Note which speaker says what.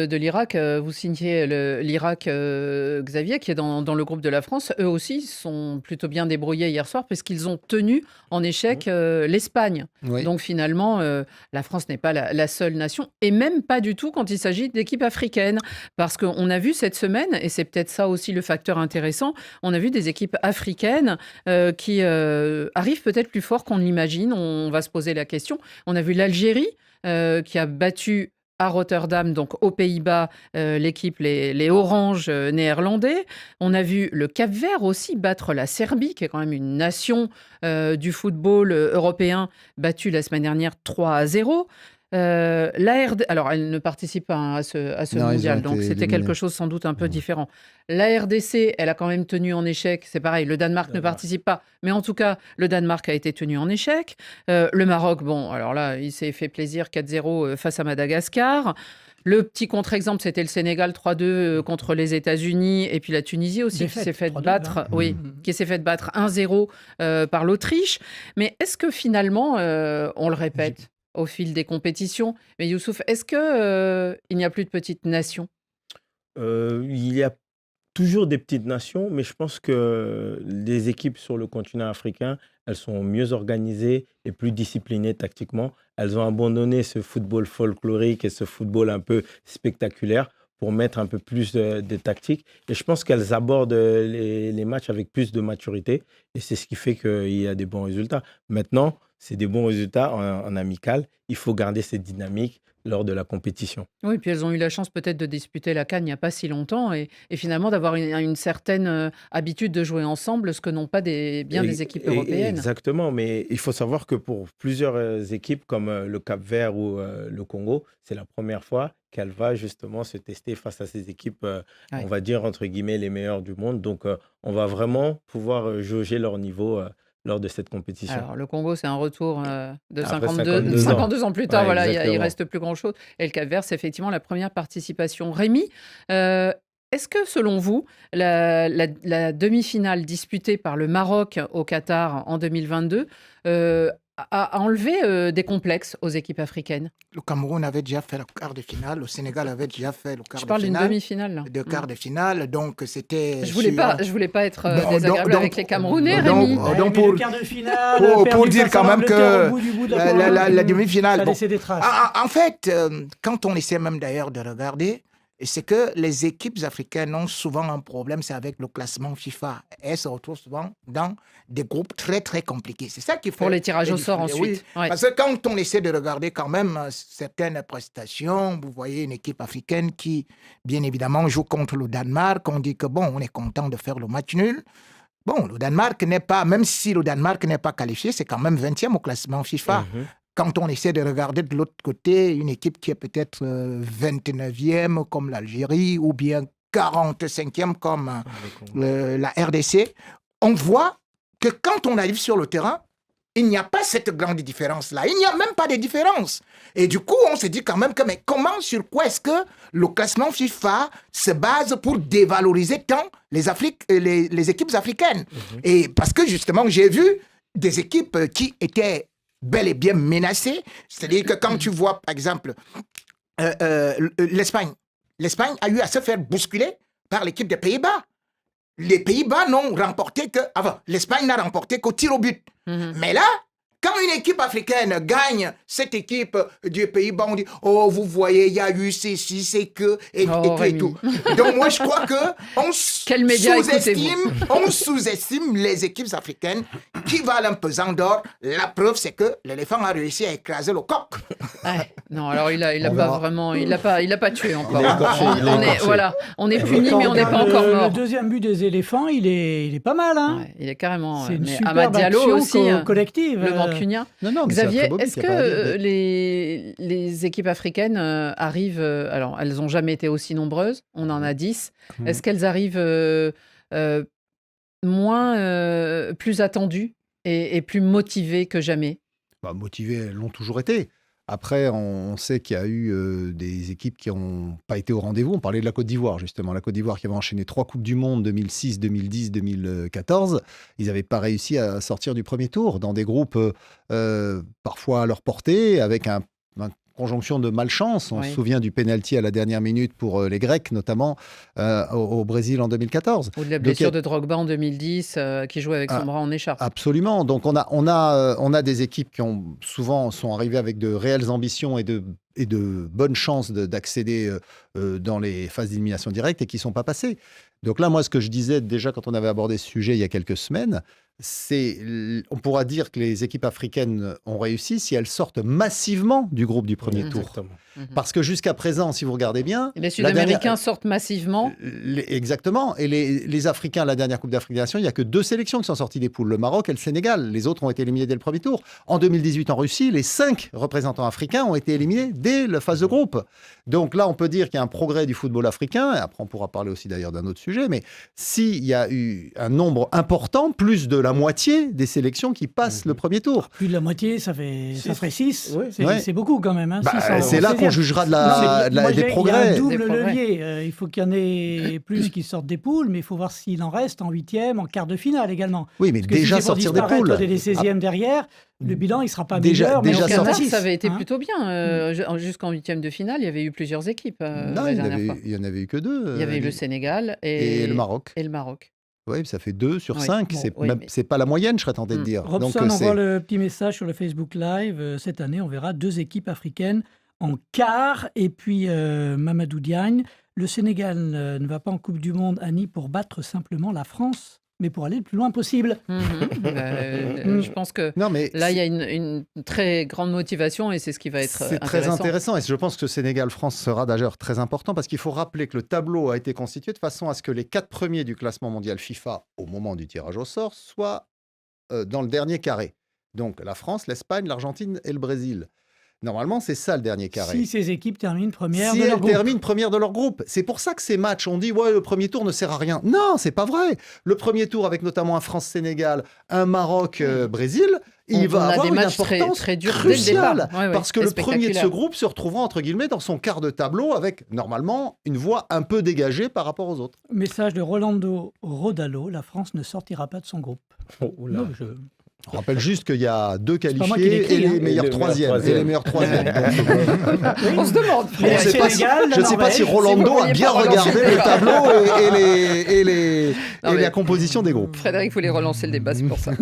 Speaker 1: de l'Irak, vous signez l'Irak, Xavier, qui est dans le groupe de la France. Eux aussi sont plutôt bien débrouillés hier soir puisqu'ils ont tenu en échec l'Espagne.
Speaker 2: Oui.
Speaker 1: Donc finalement, la France n'est pas la seule nation, et même pas du tout quand il s'agit d'équipes africaines. Parce qu'on a vu cette semaine, et c'est peut-être ça aussi le facteur intéressant, on a vu des équipes africaines qui arrivent peut-être plus fort qu'on l'imagine. On va se poser la question. On a vu l'Algérie qui a battu à Rotterdam, donc aux Pays-Bas, l'équipe, les Oranges néerlandais. On a vu le Cap-Vert aussi battre la Serbie, qui est quand même une nation du football européen, battue la semaine dernière 3-0. Alors, elle ne participe pas à ce
Speaker 2: Non, ils ont
Speaker 1: mondial, donc
Speaker 2: été
Speaker 1: c'était
Speaker 2: éliminés.
Speaker 1: quelque chose sans doute un peu différent. La RDC, elle a quand même tenu en échec. C'est pareil, le Danemark ne
Speaker 3: Danemark.
Speaker 1: participe pas, mais en tout cas, le Danemark a été tenu en échec. Le Maroc, bon, alors là, il s'est fait plaisir 4-0 face à Madagascar. Le petit contre-exemple, c'était le Sénégal 3-2 contre les États-Unis, et puis la Tunisie aussi qui
Speaker 3: Défaite,
Speaker 1: s'est fait
Speaker 3: 3-2,
Speaker 1: battre,
Speaker 3: hein.
Speaker 1: oui, qui s'est fait battre 1-0 par l'Autriche. Mais est-ce que finalement, on le répète au fil des compétitions, mais Youssouf, est-ce que il n'y a plus de petites nations?
Speaker 4: Il y a toujours des petites nations, mais je pense que les équipes sur le continent africain, elles sont mieux organisées et plus disciplinées tactiquement. Elles ont abandonné ce football folklorique et ce football un peu spectaculaire pour mettre un peu plus de tactique. Et je pense qu'elles abordent les matchs avec plus de maturité. Et c'est ce qui fait qu'il y a des bons résultats. Maintenant, c'est des bons résultats en amical. Il faut garder cette dynamique lors de la compétition.
Speaker 1: Oui, puis elles ont eu la chance peut-être de disputer la CAN il n'y a pas si longtemps, et finalement d'avoir une certaine habitude de jouer ensemble, ce que n'ont pas bien des équipes européennes.
Speaker 4: Exactement, mais il faut savoir que pour plusieurs équipes comme le Cap-Vert ou le Congo, c'est la première fois qu'elle va justement se tester face à ces équipes,
Speaker 1: Ouais.
Speaker 4: on va dire entre guillemets les meilleures du monde. Donc on va vraiment pouvoir jauger leur niveau lors de cette compétition.
Speaker 1: Alors, le Congo, c'est un retour de
Speaker 4: Après
Speaker 1: 52,
Speaker 4: 52 ans.
Speaker 1: 52 ans plus tard.
Speaker 4: Ouais,
Speaker 1: Voilà, il
Speaker 4: exactement.
Speaker 1: reste plus grand-chose. Et le Cap-Vert, c'est effectivement la première participation. Rémi, est-ce que selon vous, la demi-finale disputée par le Maroc au Qatar en 2022 a enlevé des complexes aux équipes africaines?
Speaker 5: Le Cameroun avait déjà fait le quart de finale, le Sénégal avait déjà fait le quart
Speaker 1: Je
Speaker 5: de
Speaker 1: parle d'une
Speaker 5: finale.
Speaker 1: demi-finale, là.
Speaker 5: De quart de finale, donc c'était
Speaker 1: Je voulais pas être
Speaker 5: Bon,
Speaker 1: désagréable
Speaker 5: donc-
Speaker 1: avec les Camerounais,
Speaker 5: donc-
Speaker 1: Rémi.
Speaker 5: donc
Speaker 3: Mais
Speaker 5: pour-
Speaker 3: le quart de finale,
Speaker 5: pour
Speaker 3: perdu
Speaker 5: dire
Speaker 3: face
Speaker 5: quand
Speaker 3: à
Speaker 5: même
Speaker 3: l'Angleterre
Speaker 5: que
Speaker 3: au bout de
Speaker 5: la demi-finale,
Speaker 3: ça a
Speaker 5: bon.
Speaker 3: laissé des traces.
Speaker 5: En fait, quand on essaie même d'ailleurs de regarder, c'est que les équipes africaines ont souvent un problème, c'est avec le classement FIFA. Elles se retrouvent souvent dans des groupes très très compliqués. C'est ça qui fait
Speaker 1: Pour les tirages au
Speaker 5: les
Speaker 1: sort
Speaker 5: difficultés.
Speaker 1: ensuite.
Speaker 5: Oui,
Speaker 1: Ouais.
Speaker 5: parce que quand on essaie de regarder quand même certaines prestations, vous voyez une équipe africaine qui, bien évidemment, joue contre le Danemark. On dit que bon, on est content de faire le match nul. Bon, le Danemark n'est pas, même si le Danemark n'est pas qualifié, c'est quand même 20e au classement FIFA.
Speaker 4: Mhm.
Speaker 5: Quand on essaie de regarder de l'autre côté, une équipe qui est peut-être 29e comme l'Algérie ou bien 45e comme la RDC, on voit que quand on arrive sur le terrain, il n'y a pas cette grande différence-là. Il n'y a même pas de différence. Et du coup, on se dit quand même que, mais comment, sur quoi est-ce que le classement FIFA se base pour dévaloriser tant les équipes africaines? Et parce que justement, j'ai vu des équipes qui étaient bel et bien menacées. C'est-à-dire que quand tu vois, par exemple, l'Espagne. L'Espagne a eu à se faire bousculer par l'équipe des Pays-Bas. Les Pays-Bas n'ont remporté que... Enfin, l'Espagne n'a remporté qu'au tir au but. Mais là, quand une équipe africaine gagne cette équipe du Pays-Bas, on dit « Oh, vous voyez, il y a eu ceci, c'est que... » et
Speaker 1: Rémi.
Speaker 5: tout. Donc moi, je crois que
Speaker 1: Quels médias
Speaker 5: on sous-estime les équipes africaines qui valent un pesant d'or. La preuve, c'est que l'éléphant a réussi à écraser le coq.
Speaker 1: Ouais. Non, alors il a
Speaker 2: On
Speaker 1: pas
Speaker 2: verra.
Speaker 1: vraiment, il a pas tué encore.
Speaker 4: Il est écorché, il est
Speaker 1: On est,
Speaker 4: écorché.
Speaker 1: voilà, on est
Speaker 3: Et
Speaker 1: puni,
Speaker 3: quand
Speaker 1: mais on n'est pas
Speaker 3: regarde
Speaker 1: encore
Speaker 3: Le
Speaker 1: mort.
Speaker 3: deuxième but des éléphants, il est pas mal. Hein.
Speaker 1: Ouais, il est carrément.
Speaker 3: C'est une
Speaker 1: Mais
Speaker 3: superbe
Speaker 1: Amad Diallo
Speaker 3: action
Speaker 1: aussi,
Speaker 3: collective.
Speaker 1: le Mancunien.
Speaker 2: Non, mais c'est un
Speaker 1: Xavier,
Speaker 2: très beau but,
Speaker 1: est-ce
Speaker 2: il y a pas à dire.
Speaker 1: que les équipes africaines arrivent, alors elles n'ont jamais été aussi nombreuses, on en a 10, est-ce qu'elles arrivent plus attendues et plus motivées que jamais?
Speaker 2: Bah, motivés, elles l'ont toujours été. Après, on sait qu'il y a eu des équipes qui n'ont pas été au rendez-vous. On parlait de la Côte d'Ivoire, justement. La Côte d'Ivoire qui avait enchaîné 3 Coupes du Monde, 2006, 2010, 2014. Ils n'avaient pas réussi à sortir du premier tour dans des groupes parfois à leur portée, avec un conjonction de malchance. On
Speaker 1: Oui.
Speaker 2: se souvient du pénalty à la dernière minute pour les Grecs, notamment au Brésil en 2014.
Speaker 1: Ou de la
Speaker 2: Donc, il y
Speaker 1: blessure
Speaker 2: a-
Speaker 1: de Drogba en 2010, qui jouait avec son
Speaker 2: Ah,
Speaker 1: bras en écharpe.
Speaker 2: Absolument. Donc on a des équipes qui ont souvent sont arrivées avec de réelles ambitions et de bonnes chances d'accéder dans les phases d'élimination directe et qui ne sont pas passées. Donc là, moi, ce que je disais déjà quand on avait abordé ce sujet il y a quelques semaines, on pourra dire que les équipes africaines ont réussi si elles sortent massivement du groupe du premier tour.
Speaker 4: Exactement.
Speaker 2: Parce que jusqu'à présent, si vous regardez bien,
Speaker 1: Les
Speaker 2: la
Speaker 1: Sud-Américains
Speaker 2: dernière-
Speaker 1: sortent massivement.
Speaker 2: Exactement. Et les Africains, la dernière Coupe d'Afrique des Nations, il n'y a que 2 sélections qui sont sorties des poules, le Maroc et le Sénégal. Les autres ont été éliminés dès le premier tour. En 2018, en Russie, les 5 représentants africains ont été éliminés dès la phase de groupe. Donc là, on peut dire qu'il y a un progrès du football africain. Et après, on pourra parler aussi d'ailleurs d'un autre sujet. Mais s'il y a eu un nombre important, plus de la moitié des sélections qui passent le premier tour.
Speaker 3: Plus de la moitié, ça ferait 6.
Speaker 4: Oui.
Speaker 3: C'est
Speaker 2: Ouais.
Speaker 3: c'est beaucoup quand même. Hein,
Speaker 2: Bah,
Speaker 3: 6 en
Speaker 2: c'est là qu'on
Speaker 3: 16e.
Speaker 2: jugera
Speaker 3: Non, mais moi,
Speaker 2: des
Speaker 3: Il y a
Speaker 2: progrès.
Speaker 3: un double
Speaker 1: Des progrès.
Speaker 3: levier. Il faut qu'il y en ait plus qui sortent des poules, mais il faut voir s'il en reste en 8e, en quart de finale également.
Speaker 2: Oui, mais
Speaker 3: Parce que
Speaker 2: déjà
Speaker 3: si c'est pour
Speaker 2: sortir des
Speaker 3: disparaître
Speaker 2: poules.
Speaker 3: les 16e derrière, le bilan, il ne sera pas
Speaker 2: Déjà-
Speaker 3: meilleur.
Speaker 2: déjà
Speaker 3: mais
Speaker 1: Au
Speaker 3: on
Speaker 2: sorti.
Speaker 1: Qatar,
Speaker 3: sera
Speaker 1: ça avait été
Speaker 3: hein.
Speaker 1: plutôt bien. Jusqu'en huitième de finale, il y avait eu plusieurs équipes
Speaker 2: Non,
Speaker 1: la
Speaker 2: il
Speaker 1: dernière fois.
Speaker 2: n'y en avait eu que 2.
Speaker 1: Il y avait eu le Sénégal
Speaker 2: et le Maroc.
Speaker 1: et le Maroc.
Speaker 2: Oui, ça fait 2 sur
Speaker 1: Oui.
Speaker 2: 5.
Speaker 3: Bon,
Speaker 2: c'est
Speaker 1: oui,
Speaker 2: même-
Speaker 1: mais-
Speaker 2: c'est pas la moyenne, je serais tenté de dire.
Speaker 3: Robson
Speaker 2: Donc,
Speaker 3: envoie le petit message sur le Facebook Live. Cette année, on verra 2 équipes africaines en quart. Et puis, Mamadou Diagne, le Sénégal ne va pas en Coupe du Monde, Annie, pour battre simplement la France, mais pour aller le plus loin possible.
Speaker 1: Je pense que
Speaker 2: Non, mais
Speaker 1: là, il y a une très grande motivation et c'est ce qui va être
Speaker 2: c'est très
Speaker 1: intéressant.
Speaker 2: intéressant. Et je pense que Sénégal-France sera d'ailleurs très important parce qu'il faut rappeler que le tableau a été constitué de façon à ce que les 4 premiers du classement mondial FIFA, au moment du tirage au sort, soient dans le dernier carré. Donc la France, l'Espagne, l'Argentine et le Brésil. Normalement, c'est ça le dernier carré.
Speaker 3: Si ces équipes terminent premières
Speaker 2: Si
Speaker 3: de leur
Speaker 2: elles
Speaker 3: groupe.
Speaker 2: terminent première de leur groupe. C'est pour ça que ces matchs, on dit ouais, le premier tour ne sert à rien. Non, c'est pas vrai. Le premier tour, avec notamment un France-Sénégal, un Maroc-Brésil, il
Speaker 1: On
Speaker 2: va
Speaker 1: a
Speaker 2: avoir
Speaker 1: des
Speaker 2: une
Speaker 1: matchs
Speaker 2: importance
Speaker 1: très durs dès le
Speaker 2: cruciale.
Speaker 1: départ. Ouais, ouais,
Speaker 2: parce que
Speaker 1: c'est
Speaker 2: le premier de ce
Speaker 1: spectaculaire.
Speaker 2: groupe se retrouvera, entre guillemets, dans son quart de tableau avec, normalement, une voie un peu dégagée par rapport aux autres.
Speaker 3: Message de Rolando Rodallo, la France ne sortira pas de son groupe.
Speaker 4: Oh, oula.
Speaker 3: Non,
Speaker 2: On rappelle juste qu'il y a 2
Speaker 3: pas moi qui
Speaker 2: qualifiés
Speaker 3: l'écris,
Speaker 2: et les
Speaker 3: hein.
Speaker 2: meilleurs
Speaker 4: Et les meilleurs
Speaker 2: troisièmes. Et les
Speaker 4: troisièmes.
Speaker 2: meilleurs troisièmes. Donc,
Speaker 1: On se demande.
Speaker 3: Il y a
Speaker 2: je ne sais pas si,
Speaker 3: Sénégal, la
Speaker 2: je sais pas si
Speaker 3: Norvège.
Speaker 2: Rolando
Speaker 1: Si vous
Speaker 2: a
Speaker 1: vouliez
Speaker 2: bien
Speaker 1: pas relancer
Speaker 2: regardé
Speaker 1: le
Speaker 2: le
Speaker 1: débat.
Speaker 2: tableau et
Speaker 1: Non, mais-
Speaker 2: la composition des groupes.
Speaker 1: Frédéric voulait relancer le débat, c'est pour ça.